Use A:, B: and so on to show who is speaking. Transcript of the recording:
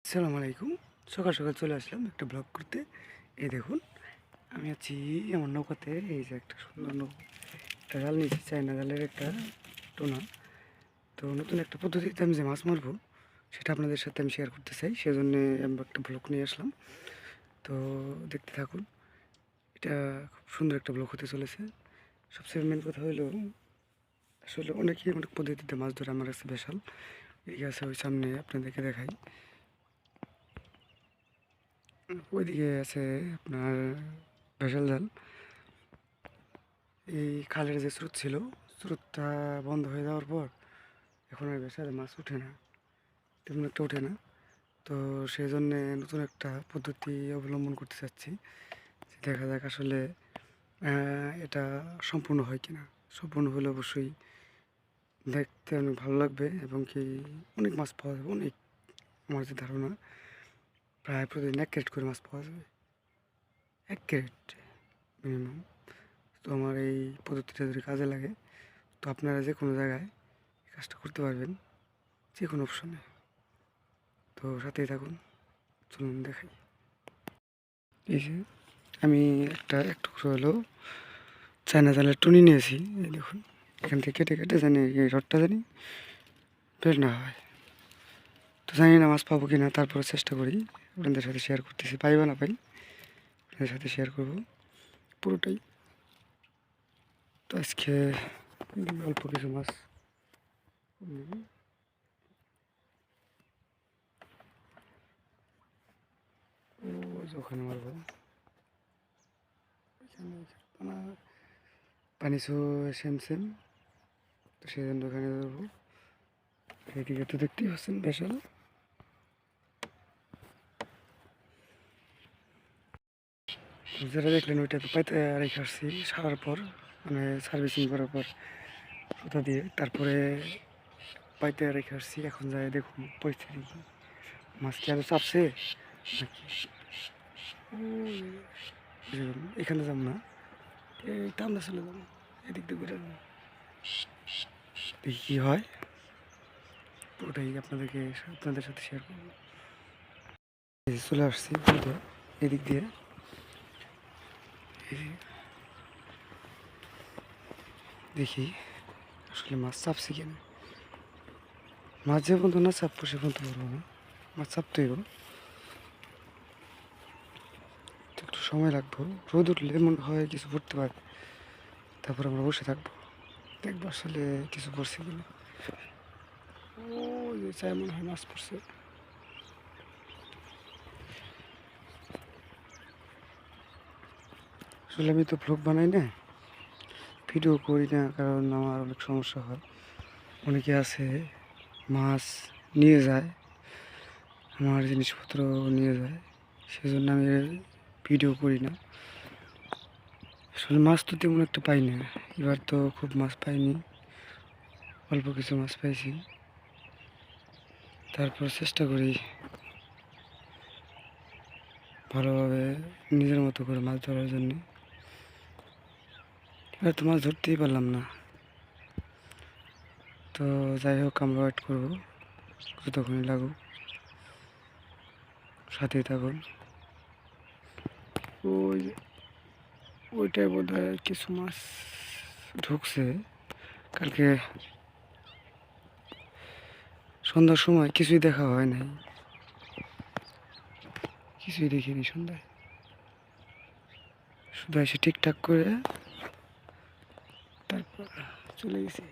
A: আসসালামু আলাইকুম। সকাল সকাল চলে আসলাম একটা ব্লগ করতে। এই দেখুন, আমি আছি আমার নৌকাতে। এই যে একটা সুন্দর নৌকা, একটা জাল নিয়েছি, চায়না জালের একটা টোনা। তো নতুন একটা পদ্ধতিতে আমি যে মাছ মারবো সেটা আপনাদের সাথে আমি শেয়ার করতে চাই, সেজন্য আমি একটা ব্লগ নিয়ে আসলাম। তো দেখতে থাকুন, এটা খুব সুন্দর একটা ব্লগ হতে চলেছে। সবচেয়ে মেন কথা হলো, আসলে অনেকেই অনেক পদ্ধতিতে মাছ ধরে, আমার কাছে বিশাল এদিকে আছে, ওই সামনে আপনাদেরকে দেখাই। ওইদিকে আছে আপনার ভেসেল জাল। এই খালের যে স্রোত ছিল, স্রোতটা বন্ধ হয়ে যাওয়ার পর এখন আর বেশারে মাছ ওঠে না, তেমন একটা ওঠে না। তো সেই জন্যে নতুন একটা পদ্ধতি অবলম্বন করতে চাচ্ছি, যে দেখা যাক আসলে এটা সম্পূর্ণ হয় কিনা। সম্পূর্ণ হলে অবশ্যই দেখতে অনেক ভালো লাগবে এবং কি অনেক মাছ পাওয়া যাবে। অনেক, আমার যে ধারণা, প্রায় প্রতিদিন 1 ক্যারেট করে মাছ পাওয়া যাবে, 1 ক্যারেট মিনিমাম। তো আমার এই পদ্ধতিটা যদি কাজে লাগে, তো আপনারা যে কোনো জায়গায় কাজটা করতে পারবেন, যে কোনো অপশনে। তো সাথেই থাকুন, চলুন দেখাই। এই যে আমি এক টুকরো হলো চায়না জালের টুনি নিয়েছি। এই দেখুন, এখান থেকে কেটে কেটে জানি এই রডটা জানি বের না হয়। তো জানি না মাছ পাবো কিনা, তারপরে চেষ্টা করি, আপনাদের সাথে শেয়ার করতেছি। পাই বা না পাই, আপনাদের সাথে শেয়ার করব পুরোটাই। তো আজকে অল্প কিছু মাছ ওখানে মারবো, পানি সেম সেম। তো সেই জন্য ওখানে ধরবো। এদিকে তো দেখতেই পাচ্ছেন বিশাল। যেটা দেখলেন ওইটা তো পাইতে রেখে আসছি সারার পর, মানে সার্ভিসিং করার পর সুতা দিয়ে, তারপরে পাইতে রেখে আসছি। এখন যাই দেখুন পরিস্থিতি কি, মাছ কি আরো চাপছে নাকি। এখানে যাম না, এই টামনা চলে যাবো, এদিক দিয়ে ঘুরে যাবো, দেখি কী হয়। ওটাই আপনাদের সাথে শেয়ার করবো। চলে আসছি এদিক দিয়ে, দেখি আসলে মাছ চাপছি কেন। মাছ যে পর্যন্ত না চাপবো সে পর্যন্ত পারবো না, মাছ চাপতে হইব, একটু সময় লাগবো। রোদ উঠলে মনে হয় কিছু পড়তে পারে, তারপর আমরা বসে থাকবো, দেখবো আসলে কিছু পড়ছে কিনা। ও যে চাই মনে হয় মাছ পড়ছে। আসলে আমি তো ব্লগ বানাই না, ভিডিও করি না, কারণ আমার অনেক সমস্যা হয়। অনেকে আছে মাছ নিয়ে যায়, আমার জিনিসপত্র নিয়ে যায়, সেজন্য আমি ভিডিও করি না। আসলে মাছ তো তেমন একটা পাই না, এবার তো খুব মাছ পাইনি, অল্প কিছু মাছ পাইছি। তারপর চেষ্টা করি ভালোভাবে নিজের মতো করে মাছ ধরার জন্য। এবার তো মাছ ধরতেই পারলাম না। তো যাই হোক, আমরা ওয়েট করবো যতক্ষণই লাগুক, সাথেই থাকুন। ওই ওইটাই বোধ হয় কিছু মাছ ঢুকছে। কালকে সন্ধ্যার সময় কিছুই দেখা হয় নাই, কিছুই দেখিনি সন্ধ্যায়, শুধু এসে ঠিকঠাক করে তারপর চলে গেছি।